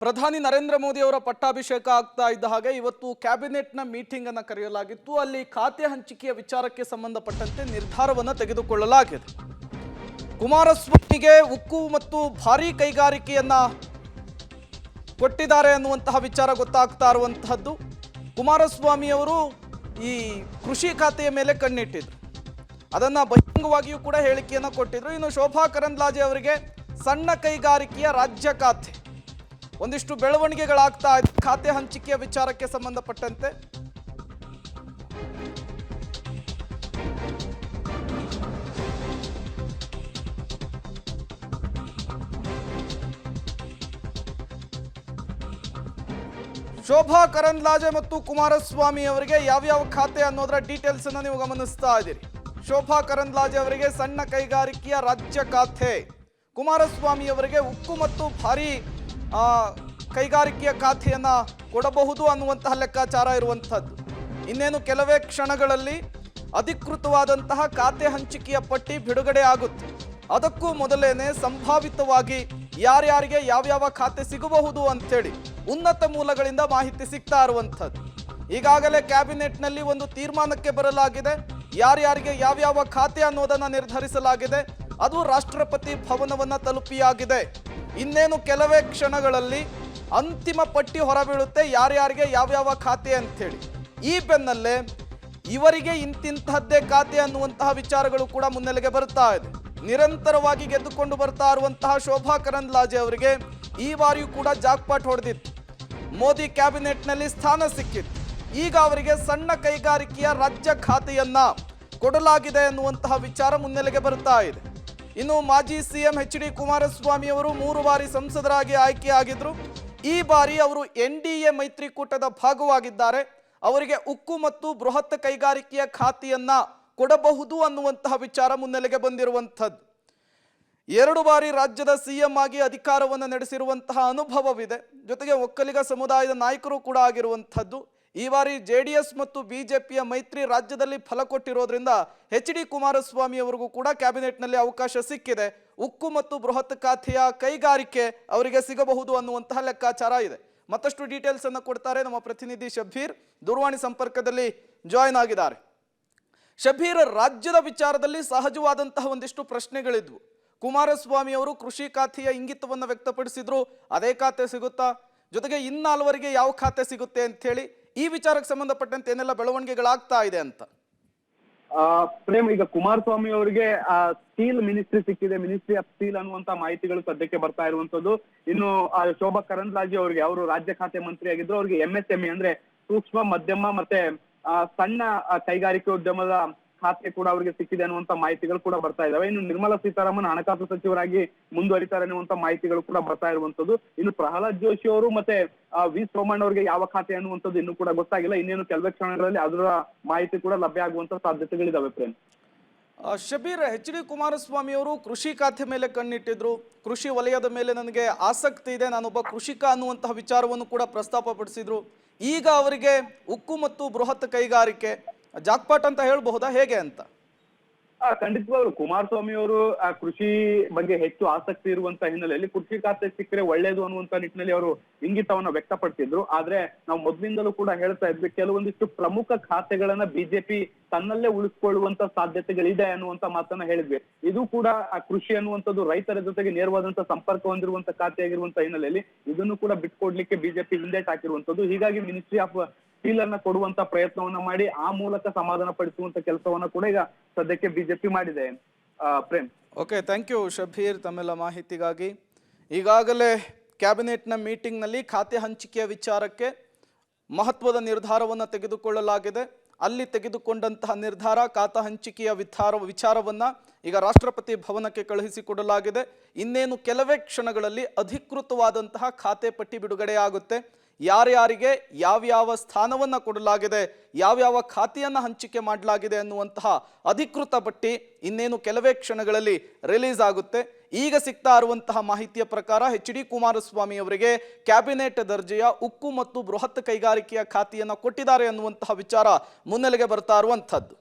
ಪ್ರಧಾನಿ ನರೇಂದ್ರ ಮೋದಿ ಅವರ ಪಟ್ಟಾಭಿಷೇಕ ಆಗ್ತಾ ಇದ್ದ ಹಾಗೆ ಇವತ್ತು ಕ್ಯಾಬಿನೆಟ್ನ ಮೀಟಿಂಗ್ ಅನ್ನು ಕರೆಯಲಾಗಿತ್ತು. ಅಲ್ಲಿ ಖಾತೆ ಹಂಚಿಕೆಯ ವಿಚಾರಕ್ಕೆ ಸಂಬಂಧಪಟ್ಟಂತೆ ನಿರ್ಧಾರವನ್ನು ತೆಗೆದುಕೊಳ್ಳಲಾಗಿದೆ. ಕುಮಾರಸ್ವಾಮಿಗೆ ಉಕ್ಕು ಮತ್ತು ಭಾರೀ ಕೈಗಾರಿಕೆಯನ್ನ ಕೊಟ್ಟಿದ್ದಾರೆ ಅನ್ನುವಂತಹ ವಿಚಾರ ಗೊತ್ತಾಗ್ತಾ ಇರುವಂತಹದ್ದು. ಕುಮಾರಸ್ವಾಮಿ ಅವರು ಈ ಕೃಷಿ ಖಾತೆಯ ಮೇಲೆ ಕಣ್ಣಿಟ್ಟಿದ್ರು, ಅದನ್ನ ಬಹಿರಂಗವಾಗಿಯೂ ಕೂಡ ಹೇಳಿಕೆಯನ್ನು ಕೊಟ್ಟಿದ್ರು. ಇನ್ನು ಶೋಭಾ ಕರಂದ್ಲಾಜೆ ಅವರಿಗೆ ಸಣ್ಣ ಕೈಗಾರಿಕೆಯ ರಾಜ್ಯ ಖಾತೆ, ಒಂದಿಷ್ಟು ಬೆಳವಣಿಗೆಗಳಾಗ್ತಾ ಇದೆ ಖಾತೆ ಹಂಚಿಕೆಯ ವಿಚಾರಕ್ಕೆ ಸಂಬಂಧಪಟ್ಟಂತೆ. ಶೋಭಾ ಕರಂದ್ಲಾಜೆ ಮತ್ತು ಕುಮಾರಸ್ವಾಮಿ ಅವರಿಗೆ ಯಾವ್ಯಾವ ಖಾತೆ ಅನ್ನೋದರ ಡೀಟೇಲ್ಸ್ ಅನ್ನು ನೀವು ಗಮನಿಸ್ತಾ ಇದ್ದೀರಿ. ಶೋಭಾ ಕರಂದ್ಲಾಜೆ ಅವರಿಗೆ ಸಣ್ಣ ಕೈಗಾರಿಕೆಯ ರಾಜ್ಯ ಖಾತೆ, ಕುಮಾರಸ್ವಾಮಿ ಅವರಿಗೆ ಉಕ್ಕು ಮತ್ತು ಭಾರೀ ಕೈಗಾರಿಕೆಯ ಖಾತೆಯನ್ನ ಕೊಡಬಹುದು ಅನ್ನುವಂತಹ ಲೆಕ್ಕಾಚಾರ ಇರುವಂಥದ್ದು. ಇನ್ನೇನು ಕೆಲವೇ ಕ್ಷಣಗಳಲ್ಲಿ ಅಧಿಕೃತವಾದಂತಹ ಖಾತೆ ಹಂಚಿಕೆಯ ಪಟ್ಟಿ ಬಿಡುಗಡೆ ಆಗುತ್ತೆ. ಅದಕ್ಕೂ ಮೊದಲೇನೆ ಸಂಭಾವಿತವಾಗಿ ಯಾರ್ಯಾರಿಗೆ ಯಾವ್ಯಾವ ಖಾತೆ ಸಿಗಬಹುದು ಅಂತೇಳಿ ಉನ್ನತ ಮೂಲಗಳಿಂದ ಮಾಹಿತಿ ಸಿಗ್ತಾ ಇರುವಂಥದ್ದು. ಈಗಾಗಲೇ ಕ್ಯಾಬಿನೆಟ್ನಲ್ಲಿ ಒಂದು ತೀರ್ಮಾನಕ್ಕೆ ಬರಲಾಗಿದೆ. ಯಾರ್ಯಾರಿಗೆ ಯಾವ್ಯಾವ ಖಾತೆ ಅನ್ನೋದನ್ನ ನಿರ್ಧರಿಸಲಾಗಿದೆ. ಅದು ರಾಷ್ಟ್ರಪತಿ ಭವನವನ್ನ ತಲುಪಿಯಾಗಿದೆ. ಇನ್ನೇನು ಕೆಲವೇ ಕ್ಷಣಗಳಲ್ಲಿ ಅಂತಿಮ ಪಟ್ಟಿ ಹೊರಬೀಳುತ್ತೆ, ಯಾರ್ಯಾರಿಗೆ ಯಾವ್ಯಾವ ಖಾತೆ ಅಂಥೇಳಿ. ಈ ಬೆನ್ನಲ್ಲೇ ಇವರಿಗೆ ಇಂತಿಂತಹದ್ದೇ ಖಾತೆ ಅನ್ನುವಂತಹ ವಿಚಾರಗಳು ಕೂಡ ಮುನ್ನೆಲೆಗೆ ಬರ್ತಾ ಇದೆ. ನಿರಂತರವಾಗಿ ಗೆದ್ದುಕೊಂಡು ಬರ್ತಾ ಇರುವಂತಹ ಶೋಭಾ ಕರಂದ್ಲಾಜೆ ಅವರಿಗೆ ಈ ಬಾರಿಯೂ ಕೂಡ ಜಾಕ್ಪಾಟ್ ಹೊಡೆದಿತ್ತು. ಮೋದಿ ಕ್ಯಾಬಿನೆಟ್ನಲ್ಲಿ ಸ್ಥಾನ ಸಿಕ್ಕಿತ್ತು. ಈಗ ಅವರಿಗೆ ಸಣ್ಣ ಕೈಗಾರಿಕೆಯ ರಾಜ್ಯ ಖಾತೆಯನ್ನ ಕೊಡಲಾಗಿದೆ ಅನ್ನುವಂತಹ ವಿಚಾರ ಮುನ್ನೆಲೆಗೆ ಬರ್ತಾ ಇದೆ. ಇನ್ನು ಮಾಜಿ ಸಿಎಂ ಎಚ್.ಡಿ. ಕುಮಾರಸ್ವಾಮಿ ಅವರು 3 ಬಾರಿ ಸಂಸದರಾಗಿ ಆಯ್ಕೆಯಾಗಿದ್ರು. ಈ ಬಾರಿ ಅವರು NDA ಮೈತ್ರಿಕೂಟದ ಭಾಗವಾಗಿದ್ದಾರೆ. ಅವರಿಗೆ ಉಕ್ಕು ಮತ್ತು ಬೃಹತ್ ಕೈಗಾರಿಕೆಯ ಖಾತೆಯನ್ನ ಕೊಡಬಹುದು ಅನ್ನುವಂತಹ ವಿಚಾರ ಮುನ್ನೆಲೆಗೆ ಬಂದಿರುವಂಥದ್ದು. 2 ಬಾರಿ ರಾಜ್ಯದ ಸಿಎಂ ಆಗಿ ಅಧಿಕಾರವನ್ನು ನಡೆಸಿರುವಂತಹ ಅನುಭವವಿದೆ. ಜೊತೆಗೆ ಒಕ್ಕಲಿಗ ಸಮುದಾಯದ ನಾಯಕರು ಕೂಡ ಆಗಿರುವಂಥದ್ದು. ಈ ಬಾರಿ JDS ಮತ್ತು ಬಿಜೆಪಿಯ ಮೈತ್ರಿ ರಾಜ್ಯದಲ್ಲಿ ಫಲ ಕೊಟ್ಟಿರೋದ್ರಿಂದ ಎಚ್.ಡಿ. ಕುಮಾರಸ್ವಾಮಿ ಅವರಿಗೂ ಕೂಡ ಕ್ಯಾಬಿನೆಟ್ನಲ್ಲಿ ಅವಕಾಶ ಸಿಕ್ಕಿದೆ. ಉಕ್ಕು ಮತ್ತು ಬೃಹತ್ ಖಾತೆಯ ಕೈಗಾರಿಕೆ ಅವರಿಗೆ ಸಿಗಬಹುದು ಅನ್ನುವಂತಹ ಲೆಕ್ಕಾಚಾರ ಇದೆ. ಮತ್ತಷ್ಟು ಡೀಟೇಲ್ಸ್ ಅನ್ನು ಕೊಡ್ತಾರೆ ನಮ್ಮ ಪ್ರತಿನಿಧಿ ಶಬ್ಬೀರ್, ದೂರವಾಣಿ ಸಂಪರ್ಕದಲ್ಲಿ ಜಾಯಿನ್ ಆಗಿದ್ದಾರೆ. ಶಬ್ಬೀರ್, ರಾಜ್ಯದ ವಿಚಾರದಲ್ಲಿ ಸಹಜವಾದಂತಹ ಒಂದಿಷ್ಟು ಪ್ರಶ್ನೆಗಳಿದ್ವು. ಕುಮಾರಸ್ವಾಮಿ ಅವರು ಕೃಷಿ ಖಾತೆಯ ಇಂಗಿತವನ್ನು ವ್ಯಕ್ತಪಡಿಸಿದ್ರು, ಅದೇ ಖಾತೆ ಸಿಗುತ್ತಾ, ಜೊತೆಗೆ ಇನ್ನಾಲ್ವರಿಗೆ ಯಾವ ಖಾತೆ ಸಿಗುತ್ತೆ ಅಂತ ಹೇಳಿ ಈ ವಿಚಾರಕ್ಕೆ ಸಂಬಂಧಪಟ್ಟಂತೆ ಏನೆಲ್ಲ ಬೆಳವಣಿಗೆಗಳಾಗ್ತಾ ಇದೆ ಅಂತ. ಪ್ರೇಮ್, ಈಗ ಕುಮಾರಸ್ವಾಮಿ ಅವರಿಗೆ ಸ್ಟೀಲ್ ಮಿನಿಸ್ಟ್ರಿ ಸಿಕ್ಕಿದೆ, ಮಿನಿಸ್ಟ್ರಿ ಆಫ್ ಸ್ಟೀಲ್ ಅನ್ನುವಂತ ಮಾಹಿತಿಗಳು ಸದ್ಯಕ್ಕೆ ಬರ್ತಾ ಇರುವಂತದ್ದು. ಇನ್ನು ಶೋಭಾ ಕರಂದ್ಲಾಜೆ ಅವರಿಗೆ, ಅವರು ರಾಜ್ಯ ಖಾತೆ ಮಂತ್ರಿ ಆಗಿದ್ರು, ಅವರಿಗೆ MSME ಅಂದ್ರೆ ಸೂಕ್ಷ್ಮ ಮಧ್ಯಮ ಮತ್ತೆ ಸಣ್ಣ ಕೈಗಾರಿಕೋದ್ಯಮದ ಖಾತೆ ಕೂಡ ಅವರಿಗೆ ಸಿಕ್ಕಿದೆ ಅನ್ನುವಂತ ಮಾಹಿತಿಗಳು ಕೂಡ ಬರ್ತಾ ಇದಾವೆ. ಇನ್ನು ನಿರ್ಮಲಾ ಸೀತಾರಾಮನ್ ಹಣಕಾಸು ಸಚಿವರಾಗಿ ಮುಂದುವರಿತಾರೆ ಅನ್ನುವಂತ ಮಾಹಿತಿಗಳು ಕೂಡ ಬರ್ತಾ ಇರುವಂತದ್ದು. ಇನ್ನು ಪ್ರಹ್ಲಾದ್ ಜೋಶಿ ಅವರು ಮತ್ತೆ ವಿ ಸೋಮಣ್ಣ ಅವರಿಗೆ ಯಾವ ಖಾತೆ ಅನ್ನುವಂಥದ್ದು ಇನ್ನೂ ಕೂಡ ಗೊತ್ತಾಗಿಲ್ಲ. ಇನ್ನೇನು ಕೆಲವೇ ಕ್ಷಣಗಳಲ್ಲಿ ಅದರ ಮಾಹಿತಿ ಕೂಡ ಲಭ್ಯ ಆಗುವಂತ ಸಾಧ್ಯತೆಗಳಿದಾವೆ. ಪ್ರೇಮ್, ಶಬ್ಬೀರ್, ಎಚ್.ಡಿ. ಕುಮಾರಸ್ವಾಮಿ ಅವರು ಕೃಷಿ ಖಾತೆ ಮೇಲೆ ಕಣ್ಣಿಟ್ಟಿದ್ರು. ಕೃಷಿ ವಲಯದ ಮೇಲೆ ನನಗೆ ಆಸಕ್ತಿ ಇದೆ, ನಾನೊಬ್ಬ ಕೃಷಿಕ ಅನ್ನುವಂತಹ ವಿಚಾರವನ್ನು ಕೂಡ ಪ್ರಸ್ತಾಪ ಪಡಿಸಿದ್ರು. ಈಗ ಅವರಿಗೆ ಉಕ್ಕು ಮತ್ತು ಬೃಹತ್ ಕೈಗಾರಿಕೆ ಜಾಕ್ಪಾಟ್ ಅಂತ ಹೇಳಬಹುದಾ, ಹೇಗೆ ಅಂತ? ಖಂಡಿತವಾಗ್ಲು ಕುಮಾರಸ್ವಾಮಿ ಅವರು ಕೃಷಿ ಬಗ್ಗೆ ಹೆಚ್ಚು ಆಸಕ್ತಿ ಇರುವಂತ ಹಿನ್ನೆಲೆಯಲ್ಲಿ ಕೃಷಿ ಖಾತೆ ಸಿಕ್ಕರೆ ಒಳ್ಳೇದು ಅನ್ನುವಂತ ನಿಟ್ಟಿನಲ್ಲಿ ಅವರು ಇಂಗಿತವನ್ನ ವ್ಯಕ್ತಪಡಿಸಿದ್ರು. ಆದ್ರೆ ನಾವು ಮೊದಲಿಂದಲೂ ಕೂಡ ಹೇಳ್ತಾ ಇದ್ವಿ, ಕೆಲವೊಂದಿಷ್ಟು ಪ್ರಮುಖ ಖಾತೆಗಳನ್ನ ಬಿಜೆಪಿ ತನ್ನಲ್ಲೇ ಉಳಿಸ್ಕೊಳ್ಳುವಂತ ಸಾಧ್ಯತೆಗಳಿದೆ ಅನ್ನುವಂತ ಮಾತನ್ನ ಹೇಳಿದ್ವಿ. ಇದು ಕೂಡ ಕೃಷಿ ಅನ್ನುವಂಥದ್ದು ರೈತರ ಜೊತೆಗೆ ನೇರವಾದಂತ ಸಂಪರ್ಕ ಹೊಂದಿರುವಂತ ಖಾತೆ ಆಗಿರುವಂತ ಹಿನ್ನೆಲೆಯಲ್ಲಿ ಇದನ್ನು ಕೂಡ ಬಿಟ್ಕೊಡ್ಲಿಕ್ಕೆ ಬಿಜೆಪಿ ಹಿಂದೇಟ್ ಹಾಕಿರುವಂತದ್ದು. ಹೀಗಾಗಿ ಮಿನಿಸ್ಟ್ರಿ ಆಫ್ ಸ್ಟೀಲ್ ಅನ್ನ ಕೊಡುವಂತ ಪ್ರಯತ್ನವನ್ನ ಮಾಡಿ ಆ ಮೂಲಕ ಸಮಾಧಾನ ಪಡಿಸುವಂತ ಕೆಲಸವನ್ನ ಕೂಡ ಈಗ ಸದ್ಯಕ್ಕೆ ಬಿಜೆಪಿ ಮಾಡಿದೆ. Prem, okay, thank you Shabbir ತಮ್ಮೆಲ್ಲ ಮಾಹಿತಿಗಾಗಿ. ಈಗಾಗಲೇ ಕ್ಯಾಬಿನೆಟ್ನ ಮೀಟಿಂಗ್ನಲ್ಲಿ ಖಾತೆ ಹಂಚಿಕೆಯ ವಿಚಾರಕ್ಕೆ ಮಹತ್ವದ ನಿರ್ಧಾರವನ್ನು ತೆಗೆದುಕೊಳ್ಳಲಾಗಿದೆ. ಅಲ್ಲಿ ತೆಗೆದುಕೊಂಡಂತಹ ನಿರ್ಧಾರ, ಖಾತೆ ಹಂಚಿಕೆಯ ವಿಚಾರವನ್ನು ಈಗ ರಾಷ್ಟ್ರಪತಿ ಭವನಕ್ಕೆ ಕಳುಹಿಸಿಕೊಡಲಾಗಿದೆ. ಇನ್ನೇನು ಕೆಲವೇ ಕ್ಷಣಗಳಲ್ಲಿ ಅಧಿಕೃತವಾದಂತಹ ಖಾತೆ ಪಟ್ಟಿ ಬಿಡುಗಡೆಯಾಗುತ್ತೆ. ಯಾರ್ಯಾರಿಗೆ ಯಾವ್ಯಾವ ಸ್ಥಾನವನ್ನು ಕೊಡಲಾಗಿದೆ, ಯಾವ್ಯಾವ ಖಾತೆಯನ್ನು ಹಂಚಿಕೆ ಮಾಡಲಾಗಿದೆ ಅನ್ನುವಂತಹ ಅಧಿಕೃತ ಪಟ್ಟಿ ಇನ್ನೇನು ಕೆಲವೇ ಕ್ಷಣಗಳಲ್ಲಿ ರಿಲೀಸ್ ಆಗುತ್ತೆ. ಈಗ ಸಿಗ್ತಾ ಇರುವಂತಹ ಮಾಹಿತಿಯ ಪ್ರಕಾರ ಎಚ್.ಡಿ. ಕುಮಾರಸ್ವಾಮಿ ಅವರಿಗೆ ಕ್ಯಾಬಿನೆಟ್ ದರ್ಜೆಯ ಉಕ್ಕು ಮತ್ತು ಬೃಹತ್ ಕೈಗಾರಿಕೆಯ ಖಾತೆಯನ್ನು ಕೊಟ್ಟಿದ್ದಾರೆ ಅನ್ನುವಂತಹ ವಿಚಾರ ಮುನ್ನೆಲೆಗೆ ಬರ್ತಾ ಇರುವಂಥದ್ದು.